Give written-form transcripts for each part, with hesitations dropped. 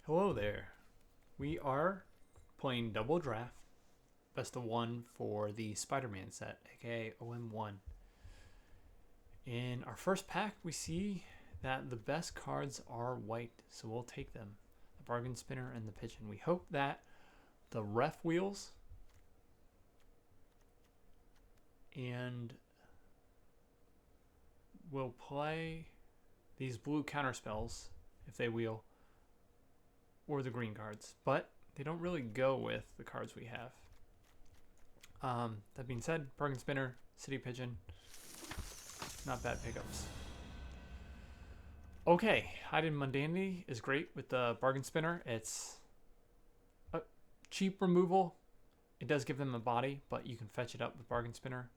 Hello there. We are playing Double Draft, best of one for the Spiderman set, aka OM1. In our first pack, we see that the best cards are white, so we'll take them. The Bargain Spinner and the Pigeon. We hope that the Ref Wheels and we'll play these blue counter spells if they wheel, or the green cards, but they don't really go with the cards we have. That being said, Bargain Spinner, City Pigeon, not bad pickups. Okay, Hide in Mundanity is great with the Bargain Spinner. It's a cheap removal. It does give them a body, but you can fetch it up with Bargain Spinner.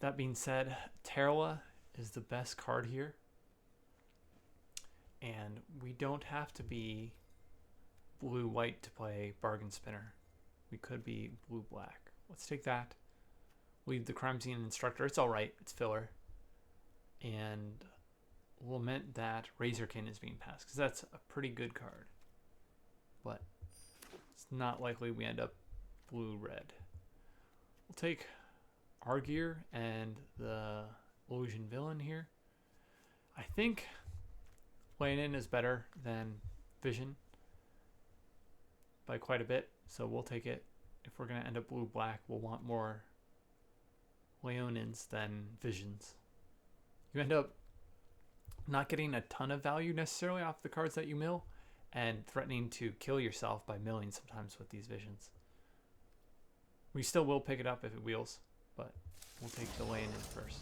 That being said, Terla is the best card here. And we don't have to be blue-white to play Bargain Spinner. We could be blue-black. Let's take that. Leave the Crime Scene Instructor. It's alright. It's filler. And lament that Razorkin is being passed, because that's a pretty good card. But it's not likely we end up blue-red. We'll take Argear and the Illusion Villain here. I think Lanin is better than Vision by quite a bit, so we'll take it. If we're going to end up blue-black, we'll want more Leonins than Visions. You end up not getting a ton of value necessarily off the cards that you mill, and threatening to kill yourself by milling sometimes with these Visions. We still will pick it up if it wheels, but we'll take the Leonin first.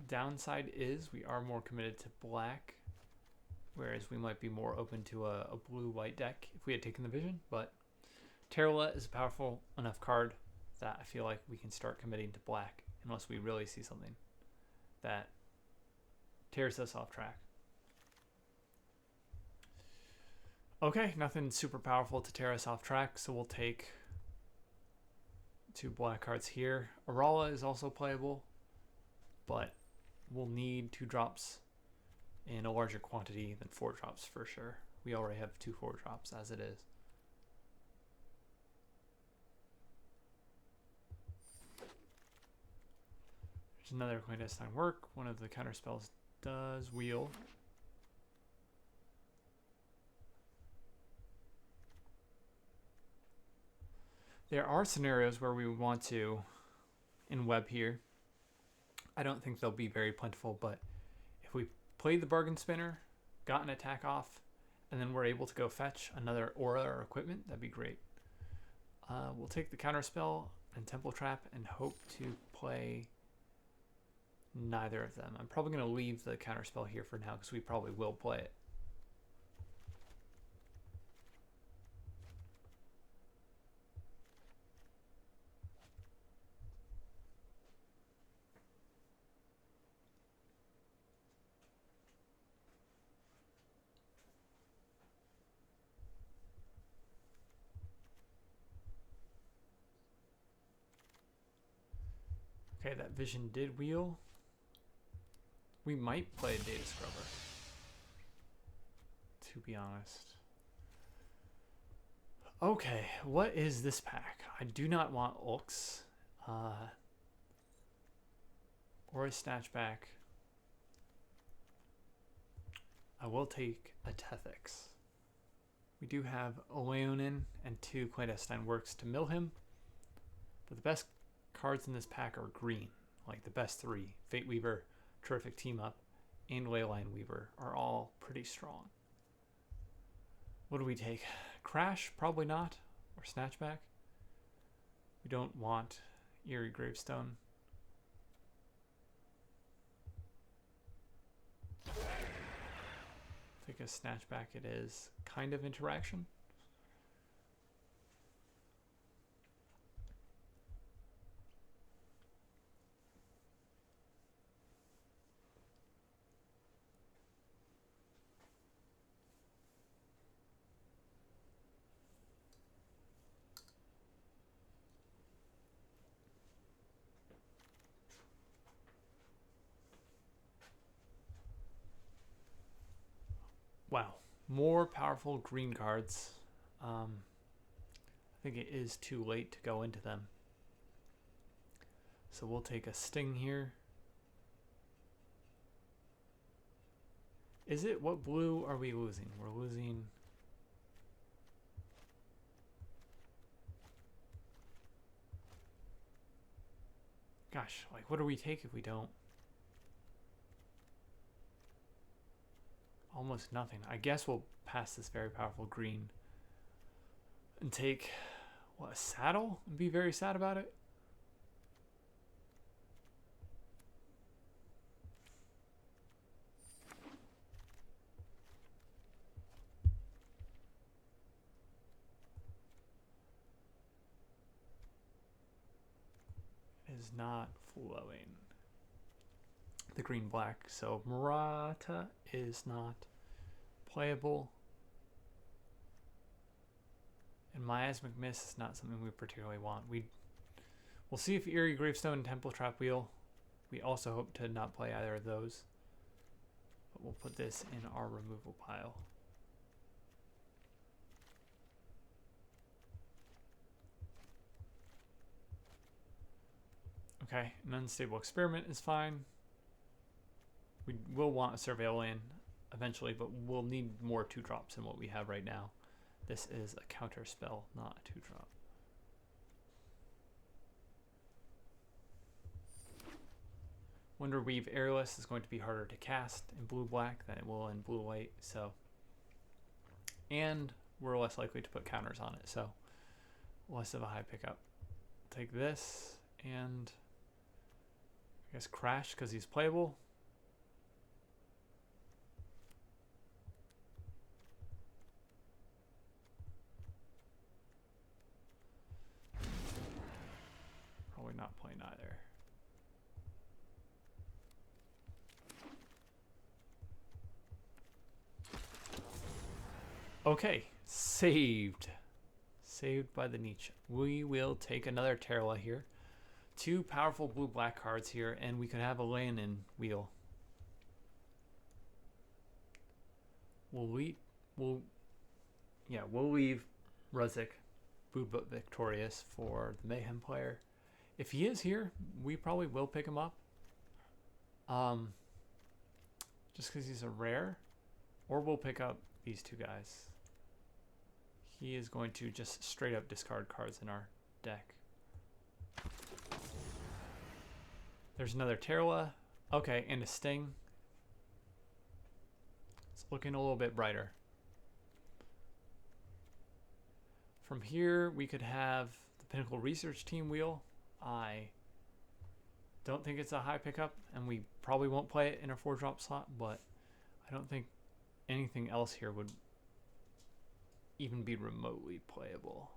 Downside is we are more committed to black, whereas we might be more open to a blue-white deck if we had taken the Vision, but Terla is a powerful enough card that I feel like we can start committing to black unless we really see something that tears us off track. Okay, nothing super powerful to tear us off track, so we'll take two black cards here. Arala is also playable, but we'll need 2 drops in a larger quantity than 4 drops for sure. We already have 2 4 drops as it is. There's another clandestine work. One of the counter spells does wheel. There are scenarios where we would want to in web here. I don't think they'll be very plentiful, but if we played the Bargain Spinner, got an attack off, and then we're able to go fetch another aura or equipment, that'd be great. We'll take the counter spell and Temple Trap and hope to play neither of them. I'm probably going to leave the counter spell here for now because we probably will play it. Okay, that Vision did wheel. We might play a Data Scrubber, to be honest. Okay, what is this pack? I do not want Ulks. Or a Snatchback. I will take a Tethix. We do have a Leonin and 2 clandestine works to mill him, but the best cards in this pack are green, like the best 3. Fate Weaver, Terrific Team Up, and Leyline Weaver are all pretty strong. What do we take? Crash? Probably not. Or Snatchback? We don't want Eerie Gravestone. Take a Snatchback it is. Kind of interaction. Wow. More powerful green cards. I think it is too late to go into them. So we'll take a sting here. Is it, what blue are we losing? We're losing... Gosh, like what do we take if we don't? Almost nothing. I guess we'll pass this very powerful green and take, what, a saddle? And be very sad about it? Is not flowing. The green black, so Murata is not playable, and Miasmic Mist is not something we particularly want. We'll see if Eerie Gravestone and Temple Trap Wheel. We also hope to not play either of those, but we'll put this in our removal pile. Okay, an Unstable Experiment is fine. We will want a Surveil Land eventually, but we'll need more 2-drops than what we have right now. This is a counter spell, not a 2-drop. Wonder Weave Airless is going to be harder to cast in blue-black than it will in blue-white, so... And we're less likely to put counters on it, so less of a high pickup. Take this, and I guess Crash because he's playable. Probably not playing either. Okay, saved. Saved by the Neach. We will take another Terla here. 2 powerful blue-black cards here, and we could have a land-in wheel. We'll leave Ruzik, Food but Victorious for the Mayhem player. If he is here, we probably will pick him up. Just because he's a rare. Or we'll pick up these 2 guys. He is going to just straight up discard cards in our deck. There's another Terla. Okay, and a Sting. It's looking a little bit brighter. From here, we could have the Pinnacle Research Team wheel. I don't think it's a high pickup, and we probably won't play it in a 4-drop slot, but I don't think anything else here would even be remotely playable.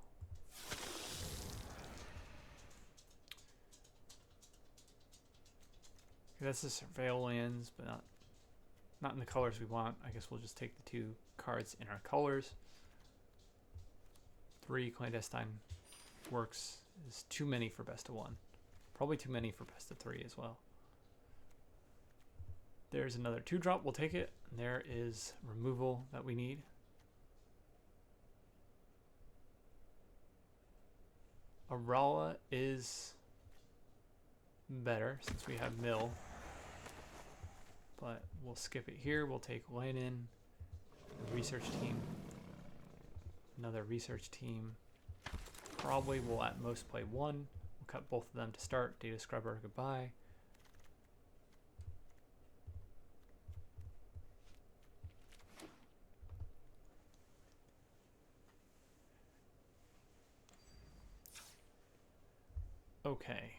That's the Surveil Lands, but not in the colors we want. I guess we'll just take the 2 cards in our colors. 3 Clandestine Works is too many for best of 1. Probably too many for best of 3 as well. There's another 2-drop. We'll take it. And there is removal that we need. Arala is better since we have Mill. But we'll skip it here. We'll take Lenin, Research Team, another Research Team. Probably we'll at most play 1. We'll cut both of them to start. Data Scrubber, goodbye. Okay,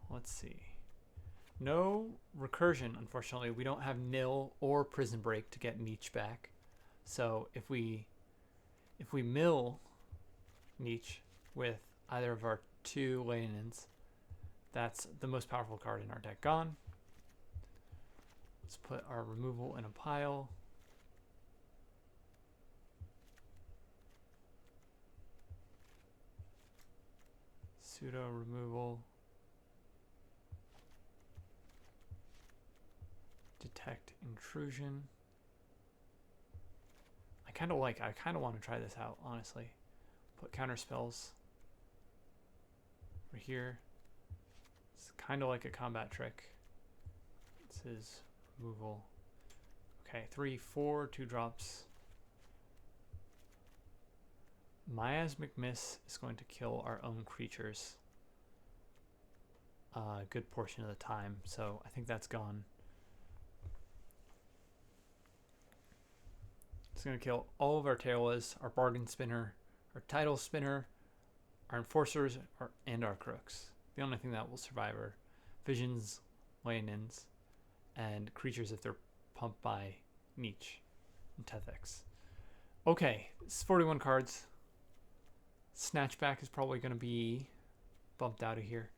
let's see. No recursion, unfortunately. We don't have Nil or Prison Break to get Neach back. So if we mill Neach with either of our 2 Leonins, that's the most powerful card in our deck gone. Let's put our removal in a pile. Pseudo removal. Detect intrusion. I kind of want to try this out, honestly. Put counter spells over here. It's kind of like a combat trick. This is removal. Okay, 3, 4, 2 drops. Miasmic Mist is going to kill our own creatures a good portion of the time, so I think that's gone. It's going to kill all of our Tailwas, our Bargain Spinner, our Tidal Spinner, our Enforcers, and our Crooks. The only thing that will survive are Visions, Lay-ins, and creatures if they're pumped by Neach and Tethix. Okay, it's 41 cards. Snatchback is probably going to be bumped out of here.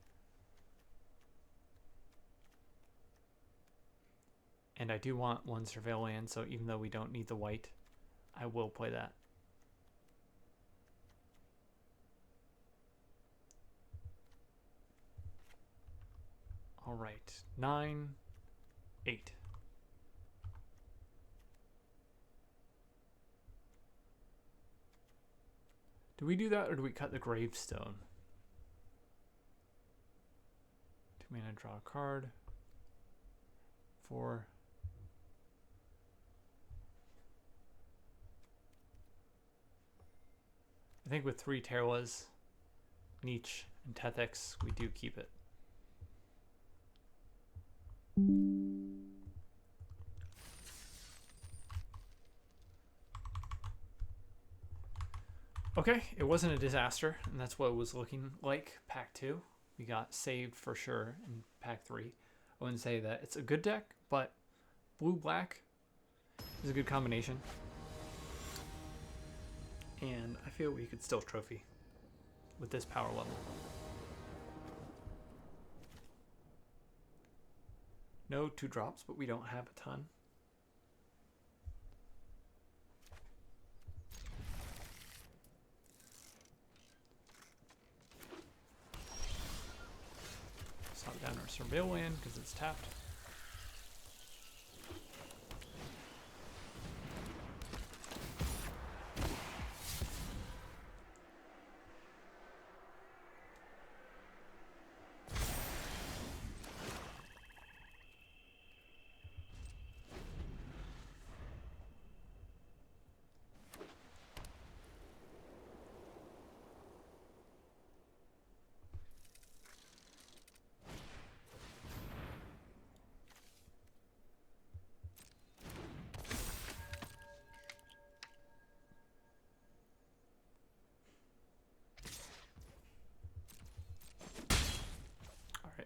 And I do want one Surveil land, so even though we don't need the white, I will play that. All right, 9, 8. Do we do that, or do we cut the gravestone? 2 mana, draw a card. 4. I think with 3 Terwas, Neach, and Tethix, we do keep it. Okay, it wasn't a disaster, and that's what it was looking like. Pack 2, we got saved for sure in Pack 3. I wouldn't say that it's a good deck, but blue-black is a good combination. And I feel we could still trophy with this power level. No 2 drops, but we don't have a ton. Slot down our Surveil land because it's tapped.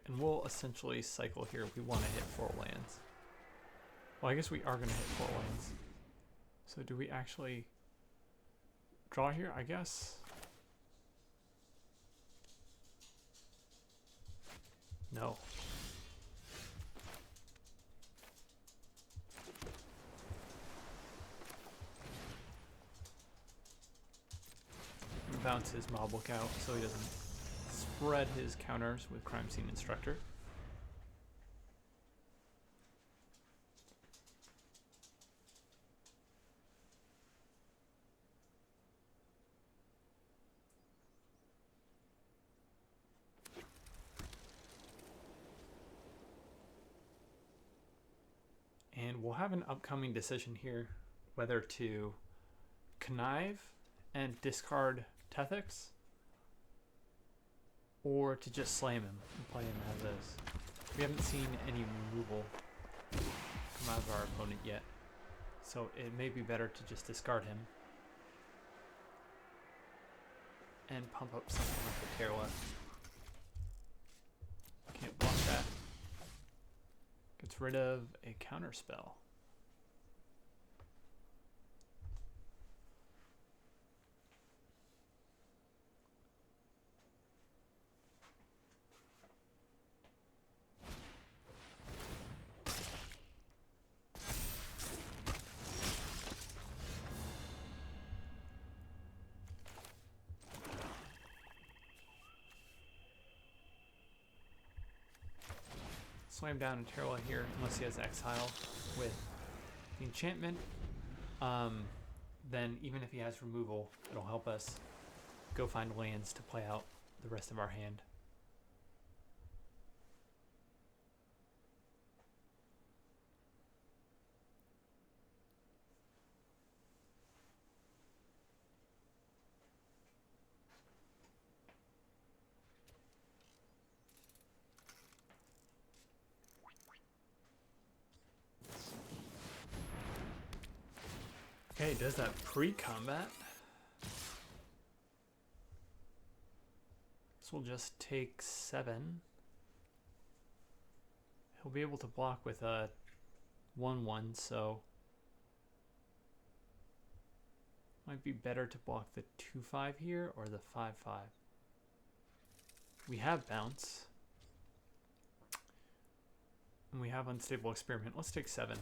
And we'll essentially cycle here. We want to hit 4 lands. Well, I guess we are going to hit 4 lands. So do we actually draw here? I guess. No. Bounce his mob look out so he doesn't spread his counters with Crime Scene Instructor. And we'll have an upcoming decision here whether to connive and discard Tethix, or to just slam him and play him as is. We haven't seen any removal come out of our opponent yet, so it may be better to just discard him and pump up something like the Terwa. Can't block that. Gets rid of a counter spell. Slam down a Terwa here, unless he has Exile with the enchantment. then even if he has removal, it'll help us go find lands to play out the rest of our hand. Okay, does that pre-combat. This will just take 7. He'll be able to block with a 1/1, so might be better to block the 2/5 here or the 5/5. We have bounce. And we have unstable experiment. Let's take 7.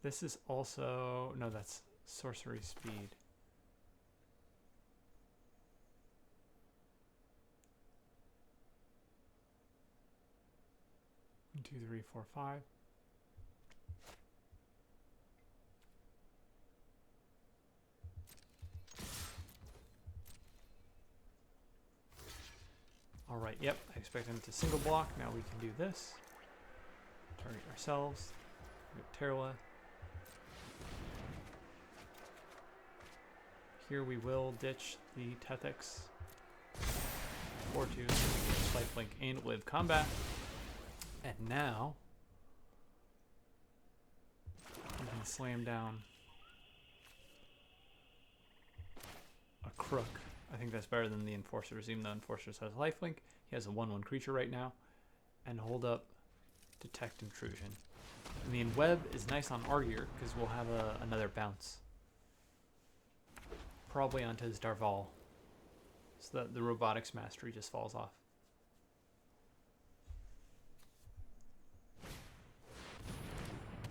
This is also, no, that's sorcery speed. One, 2, 3, 4, 5. All right, yep, I expect him to single block. Now we can do this. Target ourselves. Terla. Here we will ditch the Tethix. 4/2, lifelink, and live combat. And now we can slam down a Crook. I think that's better than the Enforcers, even though Enforcers has lifelink. He has a 1/1 creature right now. And hold up Detect Intrusion. And the Web is nice on Argier because we'll have another bounce. Probably onto his Darval, so that the Robotics Mastery just falls off.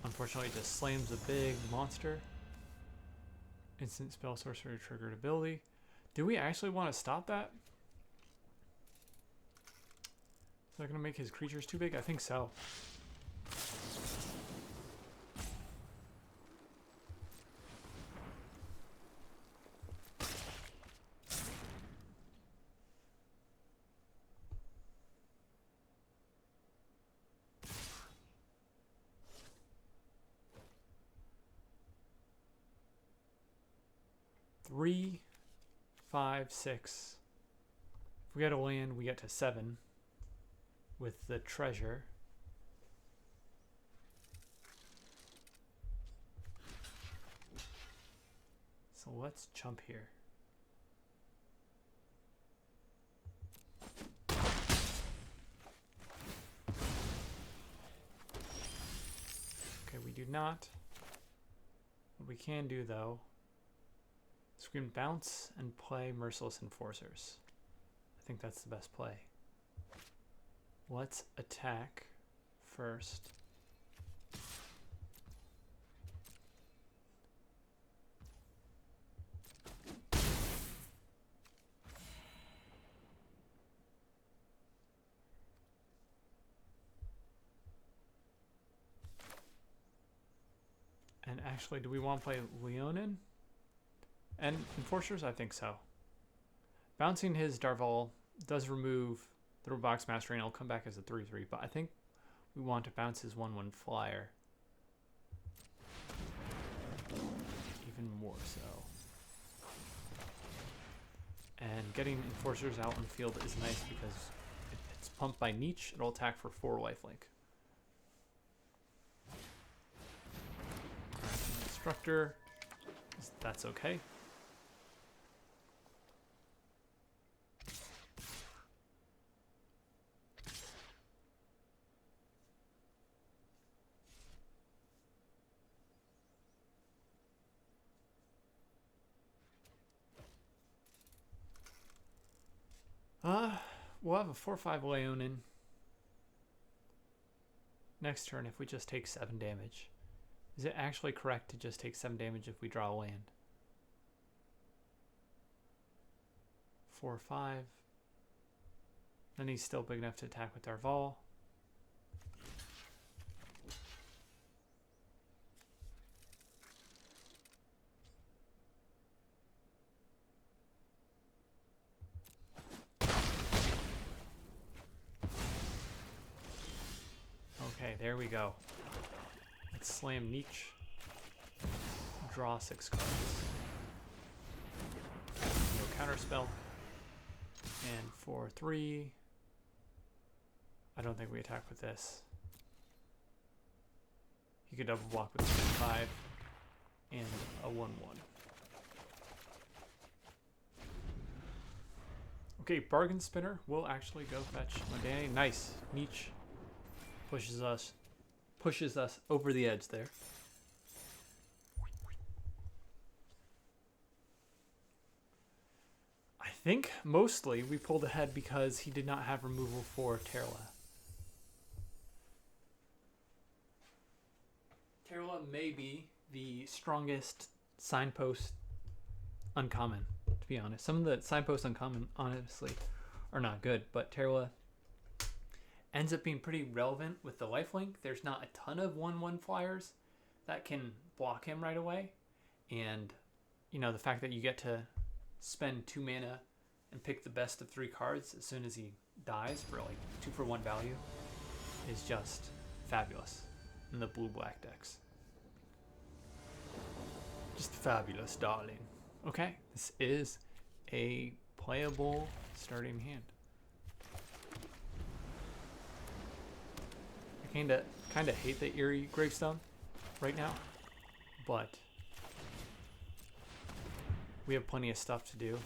Unfortunately, it just slams a big monster. Instant spell sorcery triggered ability. Do we actually want to stop that? Is that going to make his creatures too big? I think so. Three, 5, 6. If we get a land, we get to 7 with the treasure. So let's jump here. Okay, we do not. What we can do though, is we can bounce and play Merciless Enforcers. I think that's the best play. Let's attack first. And actually, do we want to play Leonin? And Enforcers? I think so. Bouncing his Darval does remove the Robotics Mastery and it'll come back as a 3/3, but I think we want to bounce his 1/1 flyer. Even more so. And getting Enforcers out in the field is nice because it's pumped by Neach. It'll attack for 4 lifelink. Instructor, that's okay. We'll have a 4/5 Leonin next turn if we just take 7 damage. Is it actually correct to just take 7 damage if we draw a land? 4/5. Then he's still big enough to attack with Darval. there we go. Let's slam Neach. Draw 6 cards. No counter spell. And for 3, I don't think we attack with this. He could double block with 5 and a 1/1. Okay, bargain spinner will actually go fetch Modane. Nice. Neach pushes us over the edge there. I think mostly we pulled ahead because he did not have removal for Terla. Terla may be the strongest signpost uncommon, to be honest. Some of the signposts uncommon, honestly, are not good, but Terla ends up being pretty relevant with the lifelink. There's not a ton of 1/1 flyers that can block him right away. And, you know, the fact that you get to spend 2 mana and pick the best of 3 cards as soon as he dies for like 2-for-1 value is just fabulous in the blue-black decks. Just fabulous, darling. Okay, this is a playable starting hand. I kinda hate the Eerie Gravestone right now, but we have plenty of stuff to do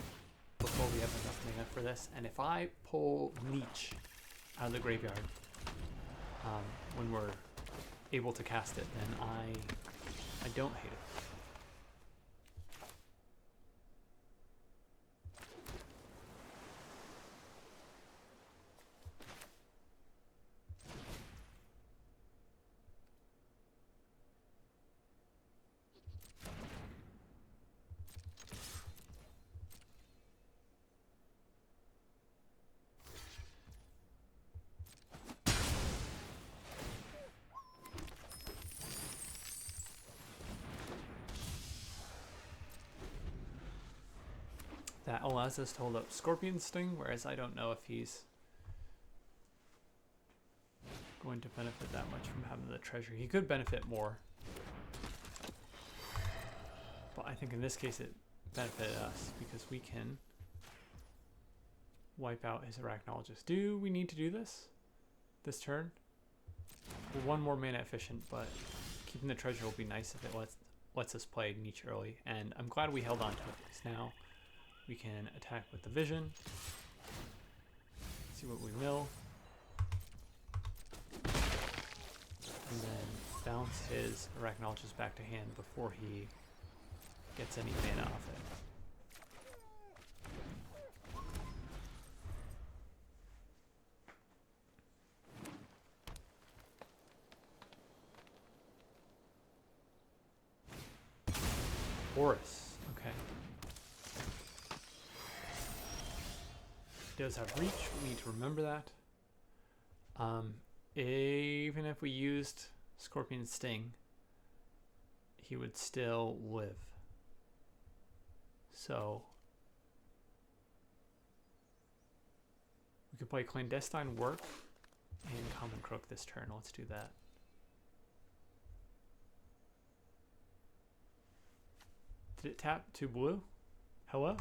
before we have enough mana for this. And if I pull Neach out of the graveyard when we're able to cast it, then I don't hate it. That allows us to hold up Scorpion Sting, whereas I don't know if he's going to benefit that much from having the treasure. He could benefit more, but I think in this case it benefited us because we can wipe out his Arachnologist. Do we need to do this turn? We're 1 more mana efficient, but keeping the treasure will be nice if it lets us play Neach early, and I'm glad we held on to it because now we can attack with the vision. See what we mill. And then bounce his Arachnologist back to hand before he gets any mana off it. Horus. Okay. Does have reach. We need to remember that. Even if we used Scorpion Sting, he would still live. So we could play Clandestine Work and Common Crook this turn. Let's do that. Did it tap 2 blue? Hello?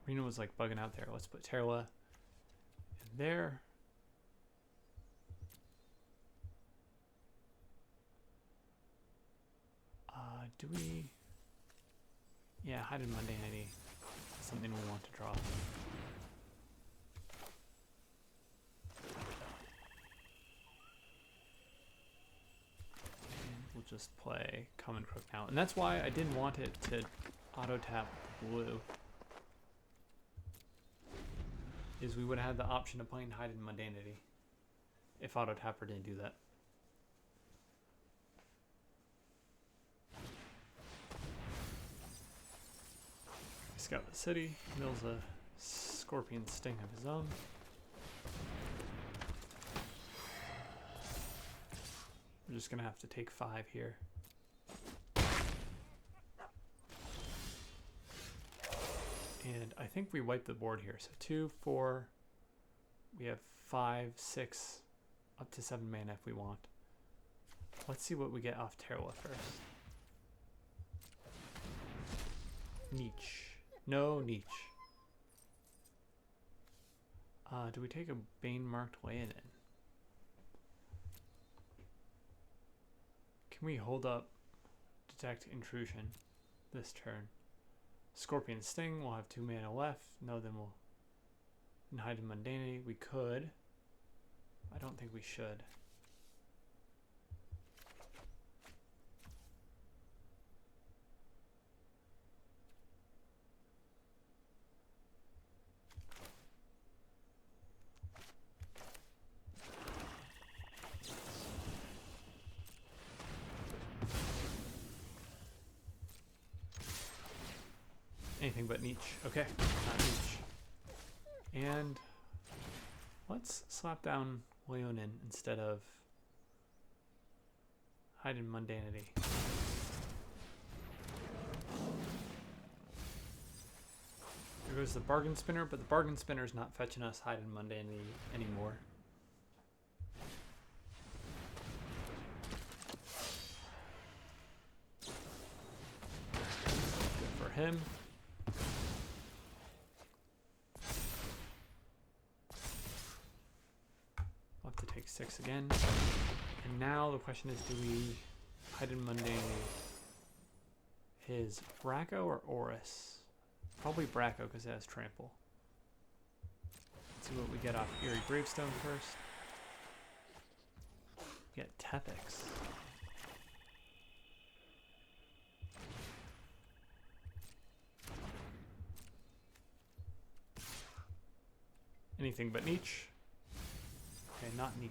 Rena was like bugging out there. Let's put Terla in there. Do we? Yeah, Hidden Mundanity. Something we want to draw. And we'll just play Common Crook now. And that's why I didn't want it to auto-tap blue. Is we would have had the option of playing Hidden Mundanity if auto-tapper didn't do that. Scout the city, mills a Scorpion Sting of his own. We're just gonna have to take 5 here. And I think we wiped the board here. So 2, 4, we have 5, 6, up to 7 mana if we want. Let's see what we get off Terla first. Neach. No Neach. Do we take a Bane marked way in? Can we hold up Detect Intrusion this turn? Scorpion Sting, we'll have 2 mana left. No, then we'll hide in Mundanity. We could. I don't think we should. Anything but Neach. Okay, not Neach. And let's slap down Leonin instead of hide in Mundanity. There goes the Bargain Spinner, but the Bargain Spinner is not fetching us hide in Mundanity anymore. Good for him. I'll have to take 6 again. And now the question is, do we hide in Mundanity his Bracco or Oris? Probably Bracco because it has trample. Let's see what we get off Eerie Gravestone first. We get Tethix. Anything but Neach. Okay, not Neach.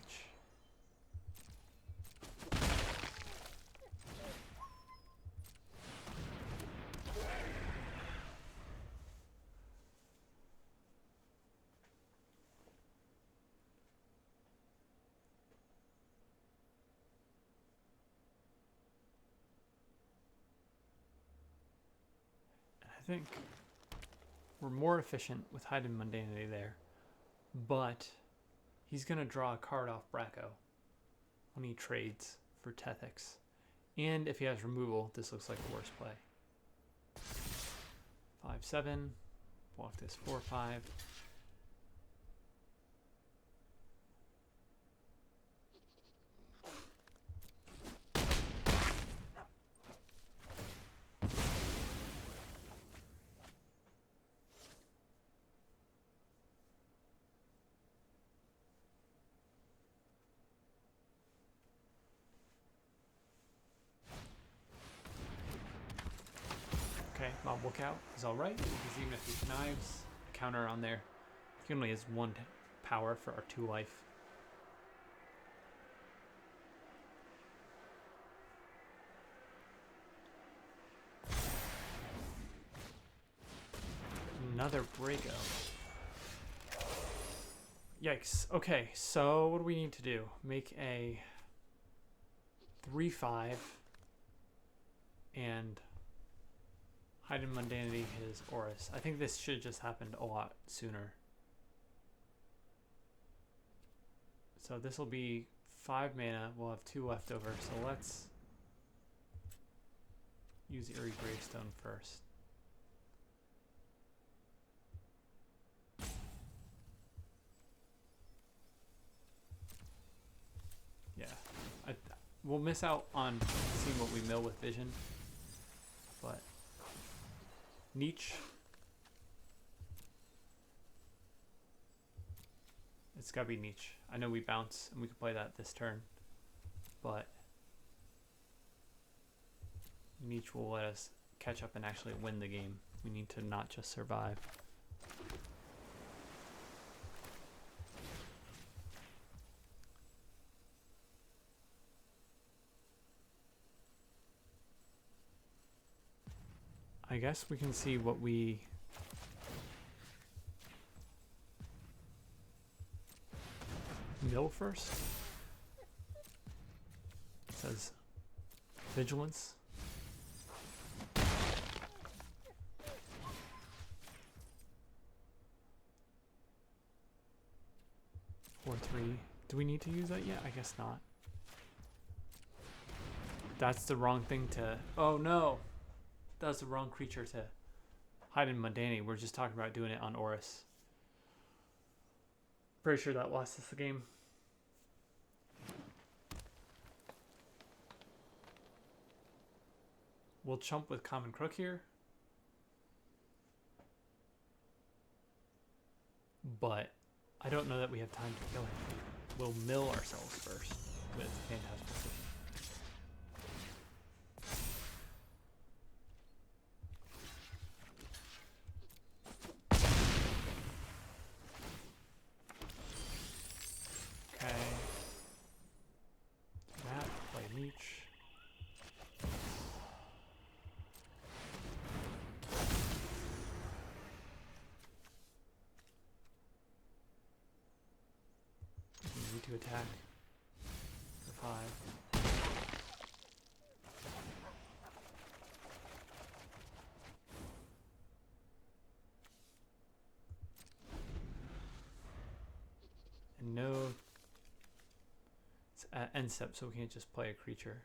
I think we're more efficient with hide in Mundanity there, but he's going to draw a card off Bracco when he trades for Tethix. And if he has removal, this looks like the worst play. 5-7, block this 4-5. Okay, Mob Lookout is alright, because even if he knives, counter on there, he only has 1 power for our 2 life. Another Bracco. Yikes. Okay, so what do we need to do? Make a 3-5 and hide in Mundanity his Oris. I think this should just happened a lot sooner. So this will be 5 mana. We'll have 2 left over. So let's use Eerie Gravestone first. Yeah. We'll miss out on seeing what we mill with Vision. But Neach. It's gotta be Neach. I know we bounce and we can play that this turn, but Neach will let us catch up and actually win the game. We need to not just survive. I guess we can see what we mill first. It says Vigilance. 3. Do we need to use that yet? I guess not. That's the wrong thing to... Oh no! That's the wrong creature to hide in Mundane. We're just talking about doing it on Oris. Pretty sure that lost us the game. We'll chump with Common Crook here. But I don't know that we have time to kill him. We'll mill ourselves first with Phantasmal City. Okay. That, play Neach. Need to attack for 5. And no, it's at end step, so we can't just play a creature.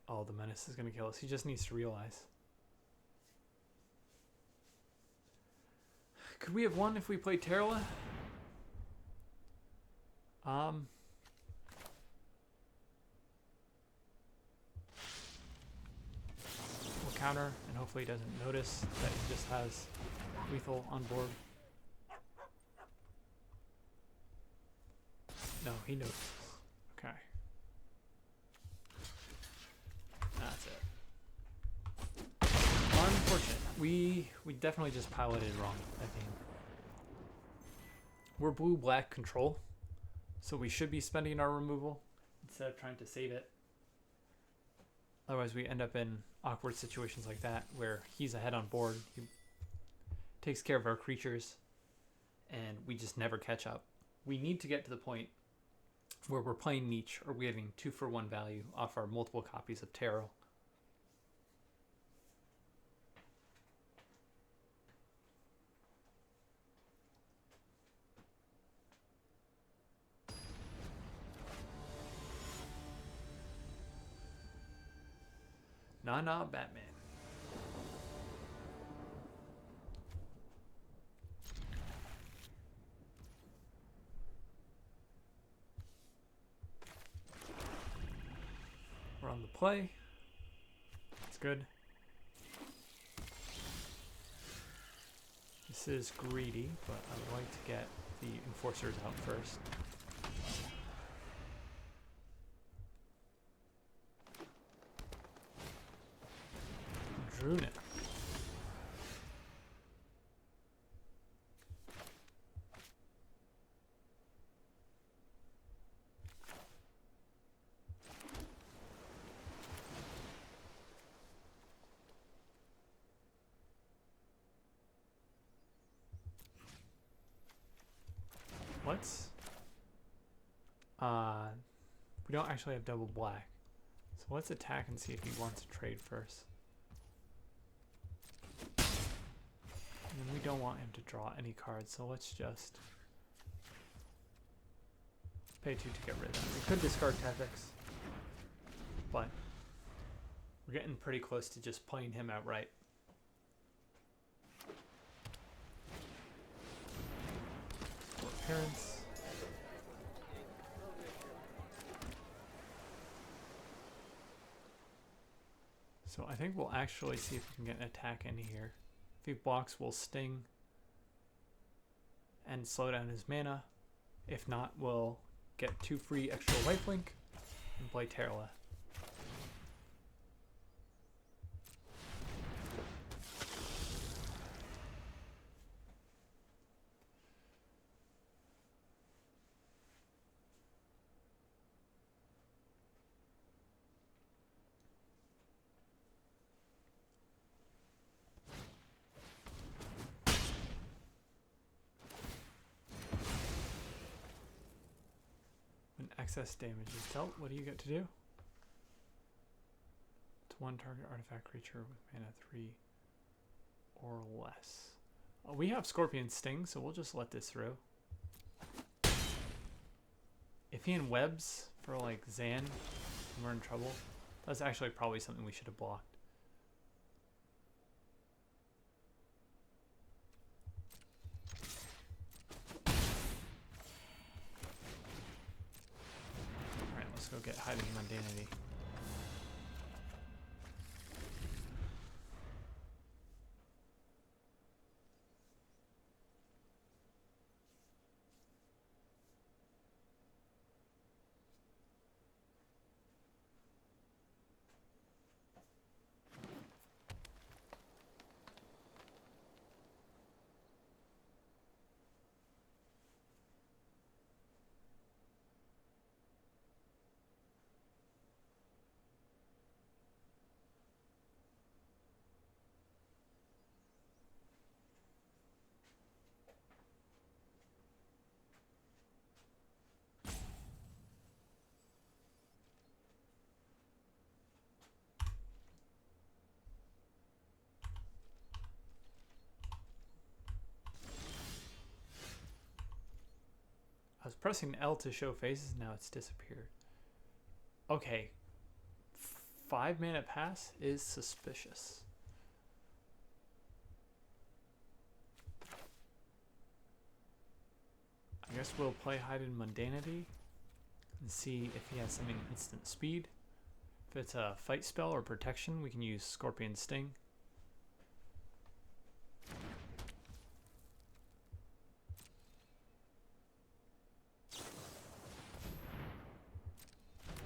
Oh, the menace is going to kill us. He just needs to realize. Could we have won if we played Terla? We'll counter, and hopefully he doesn't notice that he just has lethal on board. No, he notices. Okay. That's it. Unfortunate. We definitely just piloted wrong that game. We're blue-black control, so we should be spending our removal instead of trying to save it. Otherwise, we end up in awkward situations like that where he's ahead on board, he takes care of our creatures, and we just never catch up. We need to get to the point where we're playing Neach or we're getting 2-for-1 value off our multiple copies of Tarot. Nah, Batman. We're on the play. That's good. This is greedy, but I would like to get the enforcers out first. Druna. Let's we don't actually have double black, so let's attack and see if he wants to trade first. And then we don't want him to draw any cards, so let's just pay 2 to get rid of that. We could discard Tefix, but we're getting pretty close to just playing him outright. For appearance. So I think we'll actually see if we can get an attack in here. If he blocks, we'll sting and slow down his mana. If not, we'll get 2 free extra lifelink and play Terla. Excess damage is dealt. What do you get to do? It's 1 target artifact creature with mana 3 or less. We have Scorpion Sting, so we'll just let this through. If he in webs for like Zan, we're in trouble. That's actually probably something we should have blocked. Alright, let's go get Hiding Mundanity. I was pressing L to show faces, now it's disappeared. Okay. 5-minute pass is suspicious. I guess we'll play Hidden Mundanity and see if he has something instant speed. If it's a fight spell or protection, we can use Scorpion Sting.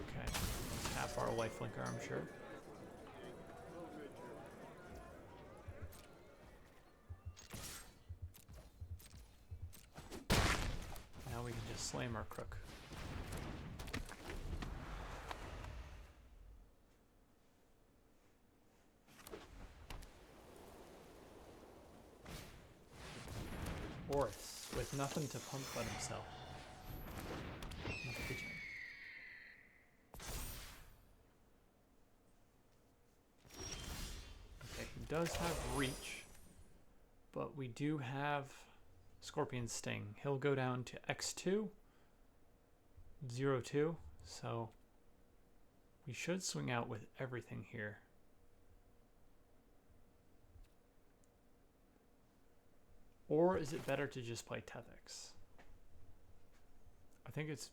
Okay, let's half our lifelinker, I'm sure. Now we can just slam our crook. Oris, with nothing to pump but himself. Pigeon. Okay, he does have reach, but we do have Scorpion Sting. He'll go down to X2, 0-2, so we should swing out with everything here. Or is it better to just play Tethix? I think it's...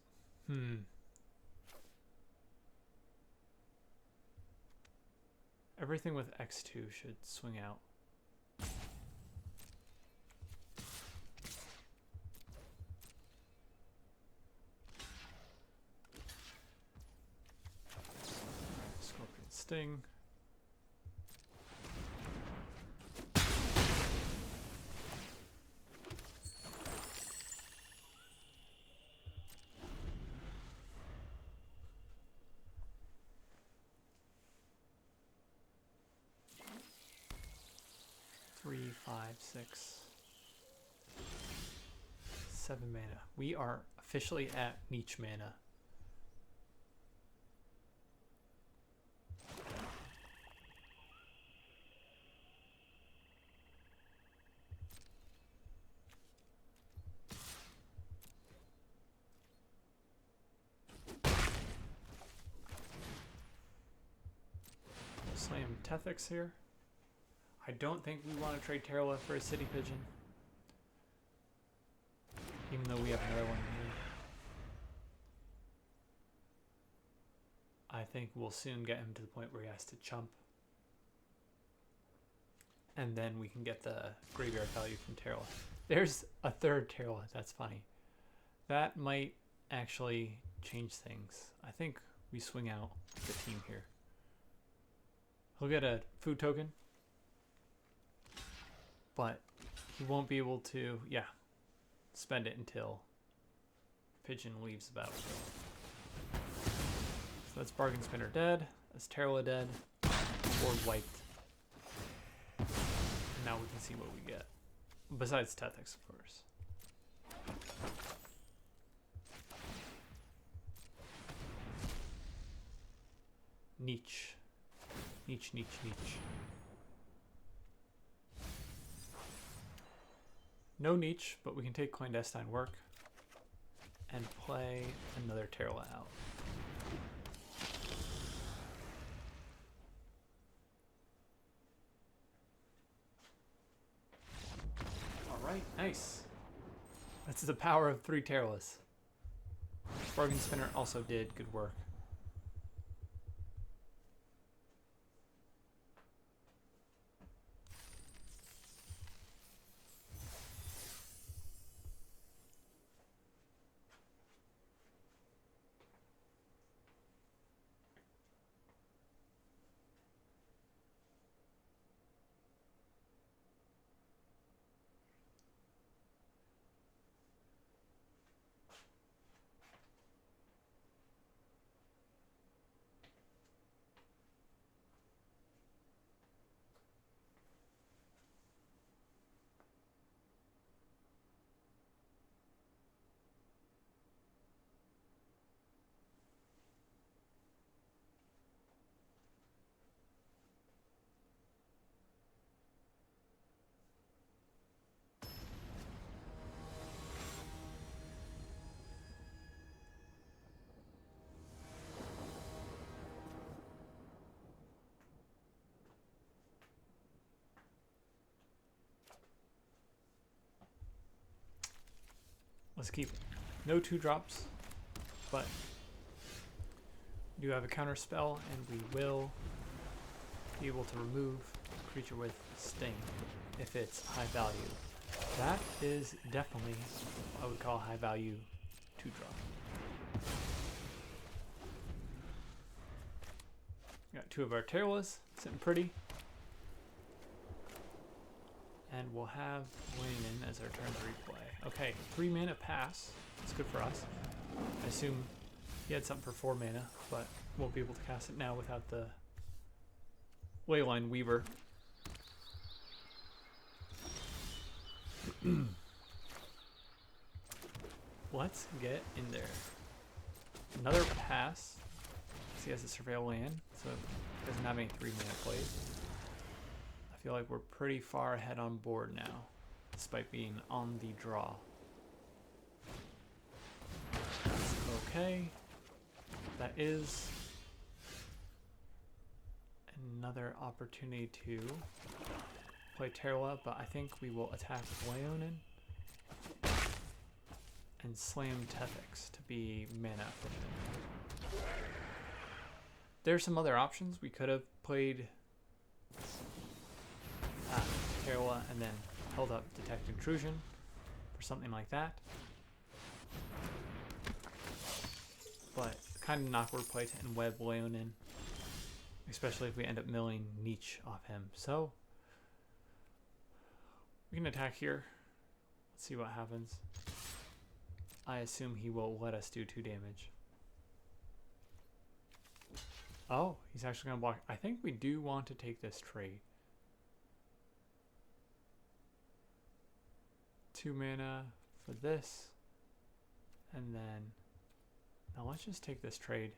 Everything with X2 should swing out. Scorpion Sting. Three, 5, 6, 7 mana. We are officially at Neach mana. Slam Tethix here. I don't think we want to trade Terla for a City Pigeon. Even though we have another one here. I think we'll soon get him to the point where he has to chump. And then we can get the graveyard value from Terla. There's a third Terla, that's funny. That might actually change things. I think we swing out the team here. He'll get a food token. But he won't be able to, spend it until Pigeon leaves the battlefield. So that's Bargain Spinner dead, that's Terla dead, or wiped. And now we can see what we get. Besides Tethix, of course. Neach. Neach, Neach, Neach. No Neach, but we can take clandestine work and play another Terla out. Alright, nice. That's the power of 3 Terlas. Bargain Spinner also did good work. Let's keep no 2-drops, but we do have a counter spell, and we will be able to remove a creature with Sting if it's high value. That is definitely what I would call high value 2-drop. Got 2 of our Terlas sitting pretty. And we'll have Wayne as our turn 3 play. Okay, 3 mana pass. That's good for us. I assume he had something for 4 mana, but won't be able to cast it now without the Leyline Weaver. Let's get in there. Another pass. He has a Surveil land, so doesn't have any 3 mana plays. I feel like we're pretty far ahead on board now, despite being on the draw. Okay, that is another opportunity to play Terla, but I think we will attack Leonin and slam Tethix to be mana efficient. There's some other options. We could have played Terla and then held up Detect Intrusion for something like that. But kind of an awkward play to enweb Leonin, especially if we end up milling Neach off him. So we can attack here. Let's see what happens. I assume he will let us do 2 damage. Oh, he's actually going to block. I think we do want to take this trade. 2 mana for this. And then, now let's just take this trade.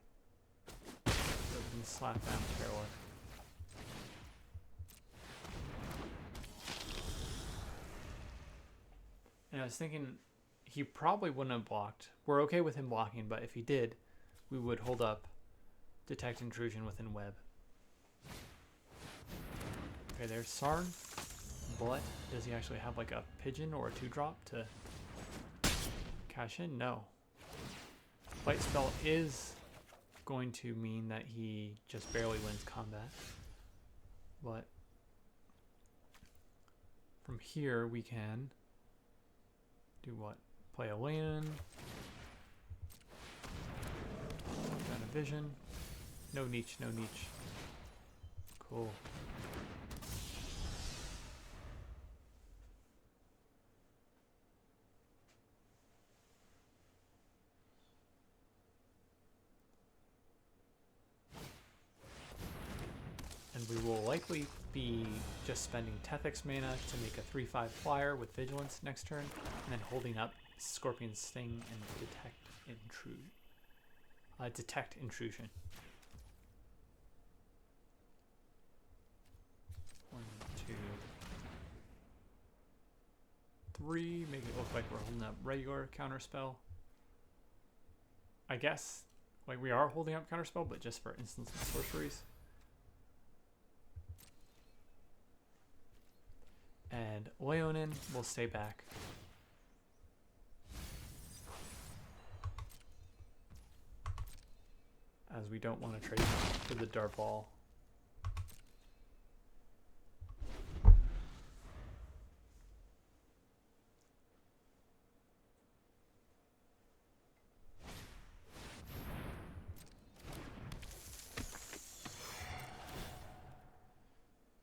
So we can slap down Terla. And I was thinking he probably wouldn't have blocked. We're okay with him blocking, but if he did, we would hold up Detect Intrusion within web. Okay, there's Sarn. But does he actually have like a pigeon or a 2-drop to cash in? No. Light spell is going to mean that he just barely wins combat. But from here we can do what? Play a land. Got a vision. No Neach, no Neach. Cool. And we will likely be just spending Tethix mana to make a 3/5 flyer with Vigilance next turn, and then holding up Scorpion Sting and Detect Intrusion. 1, 2, 3, make it look like we're holding up regular counterspell. I guess, like we are holding up counterspell, but just for instants and sorceries. And Leonin will stay back. As we don't want to trade for the dart ball.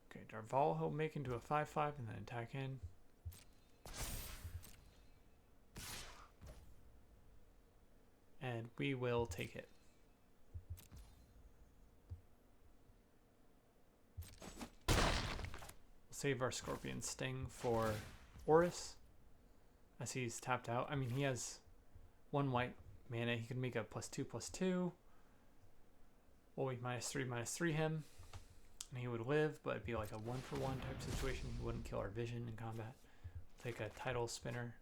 Okay, Darval he'll make into a 5/5 and then attack in. And we will take it. Save our Scorpion Sting for Oris, as he's tapped out. I mean, he has 1 white mana. He can make a +2/+2. Well, we -3/-3 him, and he would live, but it'd be like a 1-for-1 type situation. He wouldn't kill our vision in combat. Take a Tidal Spinner.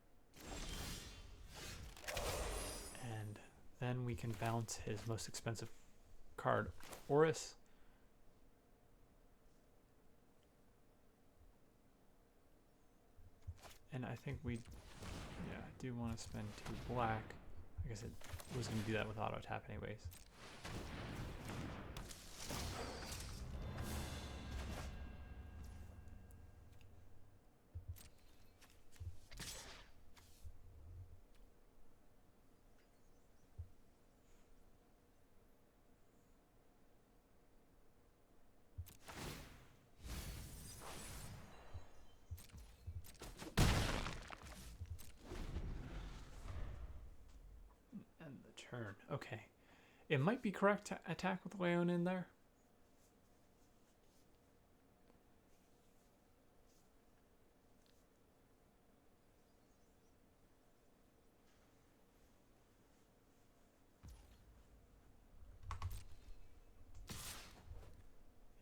And then we can bounce his most expensive card, Oris. And I think we, do want to spend 2 black. I guess it was going to do that with auto tap anyways. Turn. Okay. It might be correct to attack with Leon in there.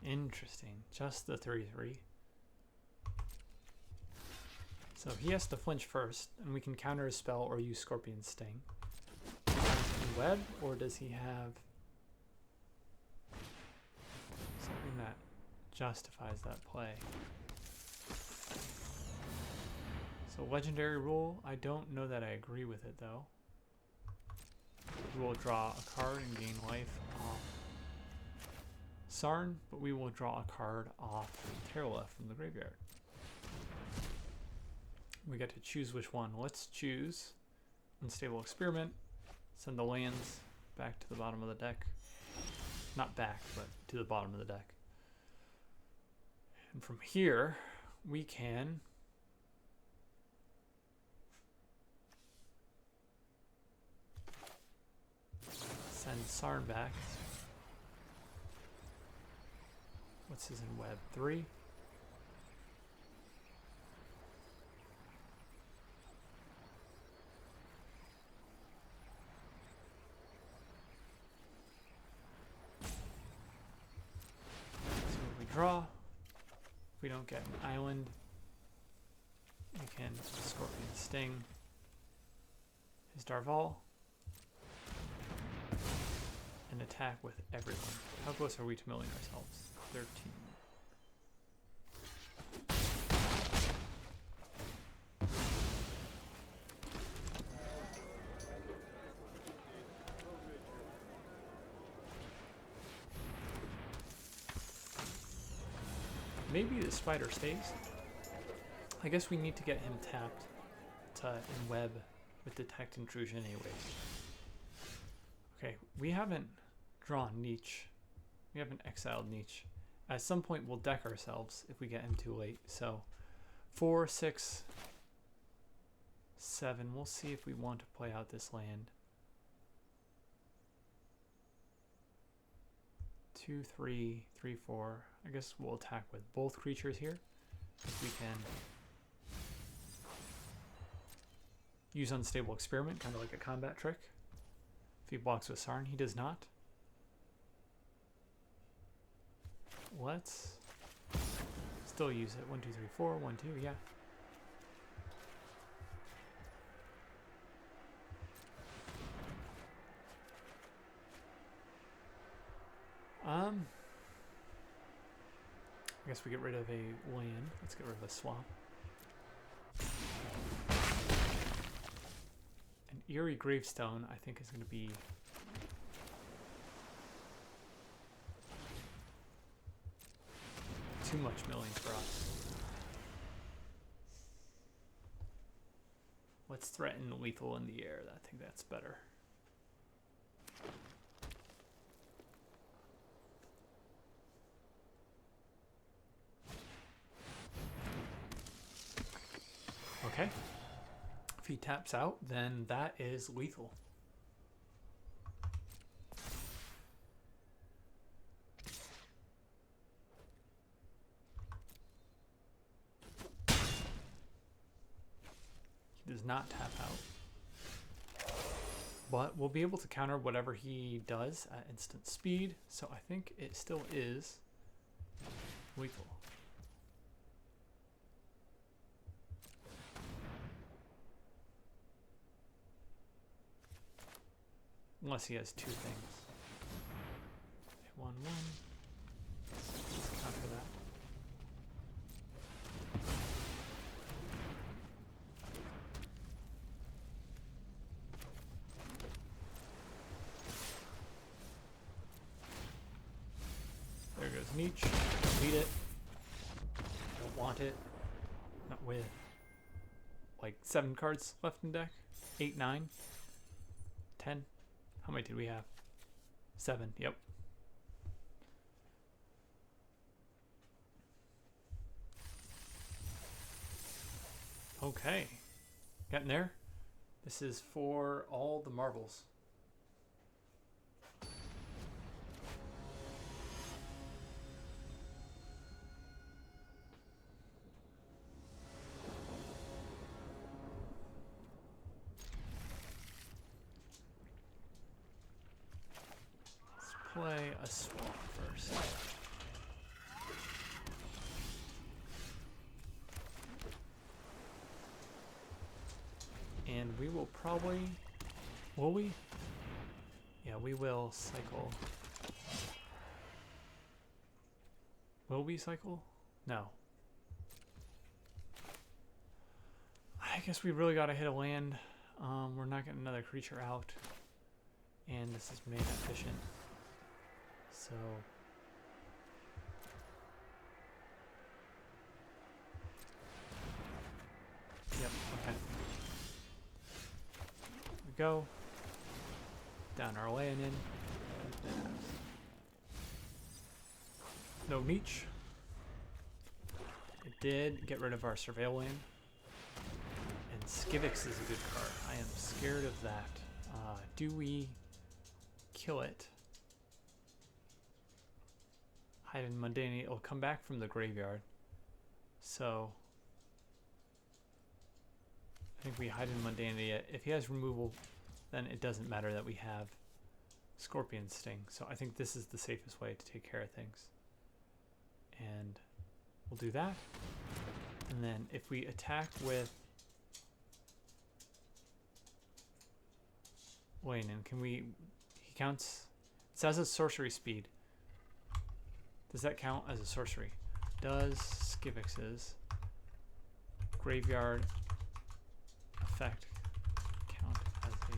Interesting. Just the 3/3. So he has to flinch first, and we can counter his spell or use Scorpion Sting. Web, or does he have something that justifies that play? So legendary rule, I don't know that I agree with it though. We will draw a card and gain life off Sarn, but we will draw a card off Terrala from the graveyard. We get to choose which one. Let's choose Unstable Experiment. Send the lands back to the bottom of the deck. Not back, but to the bottom of the deck. And from here, we can send Sarn back. What's his in web? 3. Draw. If we don't get an island, we can Scorpion Sting his Darval and attack with everyone. How close are we to milling ourselves? 13. Maybe the spider stays. I guess we need to get him tapped to in web with Detect Intrusion anyways. Okay, we haven't drawn Neach. We haven't exiled Neach. At some point we'll deck ourselves if we get him too late. So 4, 6, 7. We'll see if we want to play out this land. 2, 3, 3, 4. I guess we'll attack with both creatures here. If we can use Unstable Experiment, kind of like a combat trick. If he blocks with Sarn, he does not. Let's still use it. 1, 2, 3, 4. 1, 2, yeah. guess we get rid of a land. Let's get rid of a swamp. An eerie gravestone, I think, is going to be too much milling for us. Let's threaten lethal in the air. I think that's better. Okay. If he taps out, then that is lethal. He does not tap out. But we'll be able to counter whatever he does at instant speed, so I think it still is lethal. Unless he has two things. 1/1. Let's counter that. There goes Neach. Beat it. Don't want it. Not with like 7 cards left in deck. 8, 9, 10. How many did we have? 7, yep. Okay. Getting there. This is for all the marbles. Play a swamp first. And we will probably... Will we? Yeah, we will cycle. Will we cycle? No. I guess we really got to hit a land. We're not getting another creature out. And this is mana efficient. So yep, okay. Here we go. Down our land in. No Neach. It did get rid of our surveil land. And Skivix is a good card. I am scared of that. Do we kill it? Hide in Mundanity. It'll come back from the graveyard. So I think we hide in Mundanity. If he has removal, then it doesn't matter that we have Scorpion Sting. So I think this is the safest way to take care of things. And we'll do that. And then if we attack with Wayne, can we... He counts... It says it's sorcery speed. Does that count as a sorcery? Does Skivix's graveyard effect count as a...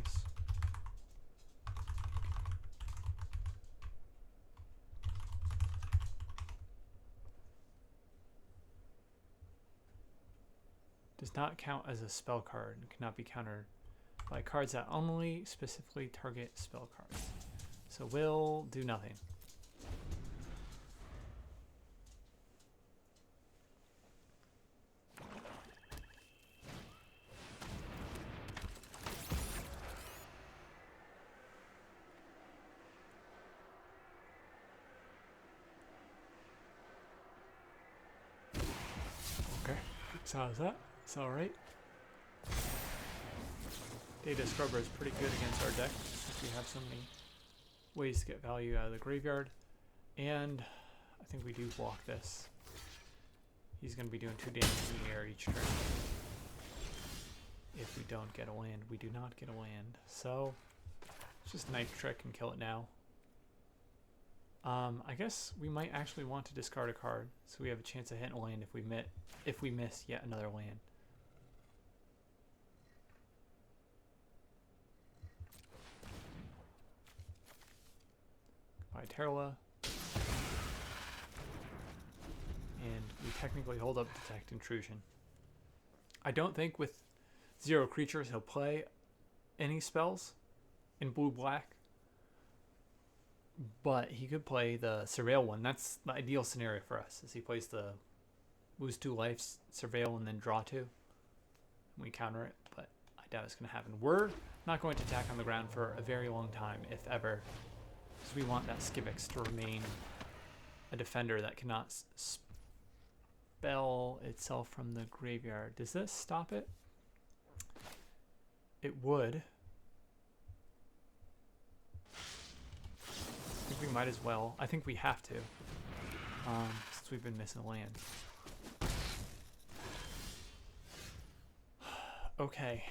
Does not count as a spell card and cannot be countered by cards that only specifically target spell cards. So we'll do nothing. Okay, so how's that? It's alright. Data Scrubber is pretty good against our deck since we have so many ways to get value out of the graveyard. And I think we do block this. He's going to be doing 2 damage in the air each turn. If we don't get a land, we do not get a land. So, let's just Knife Trick and kill it now. I guess we might actually want to discard a card so we have a chance of hitting a land if we miss yet another land. By Terla. And we technically hold up Detect Intrusion. I don't think with 0 creatures he'll play any spells in blue-black. But he could play the Surveil one. That's the ideal scenario for us, is he plays the lose 2 lives, Surveil, and then draw 2. And we counter it, but I doubt it's going to happen. We're not going to attack on the ground for a very long time, if ever, because we want that Skivix to remain a defender that cannot spell itself from the graveyard. Does this stop it? It would. I think we might as well. I think we have to, since we've been missing a land. Okay.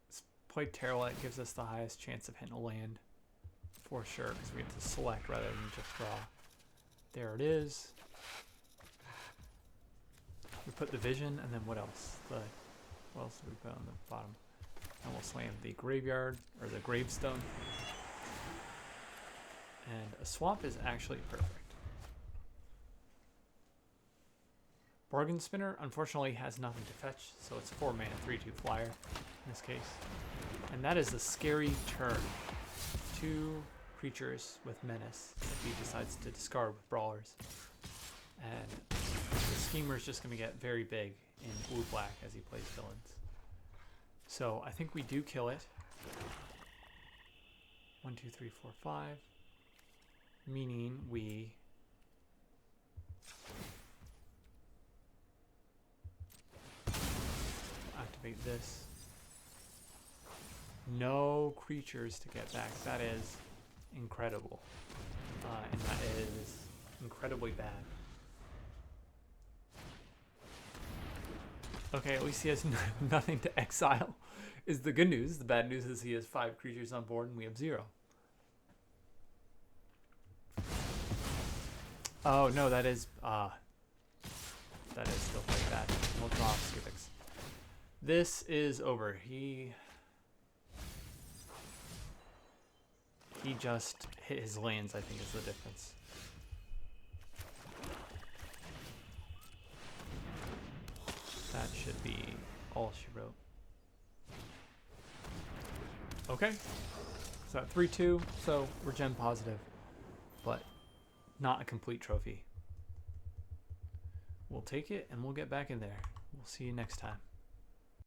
Let's play Terla. It gives us the highest chance of hitting a land, for sure, because we have to select rather than just draw. There it is. We put the vision, and then what else? What else do we put on the bottom? And we'll slam the graveyard, or the gravestone. And a swamp is actually perfect. Bargain Spinner, unfortunately, has nothing to fetch, so it's a 4-mana 3/2 flyer in this case. And that is a scary turn. 2 creatures with menace if he decides to discard with brawlers. And the schemer is just going to get very big in blue-black as he plays villains. So I think we do kill it. 1, 2, 3, 4, 5. Meaning we activate this. No creatures to get back. That is incredible. And that is incredibly bad. Okay, at least he has nothing to exile, is the good news. The bad news is he has 5 creatures on board and we have 0. Oh, no, that is still pretty bad. We'll draw off Skivix. This is over. He just hit his lands, I think, is the difference. That should be all she wrote. Okay. So 3-2, so we're gem positive, but not a complete trophy. We'll take it and we'll get back in there. We'll see you next time.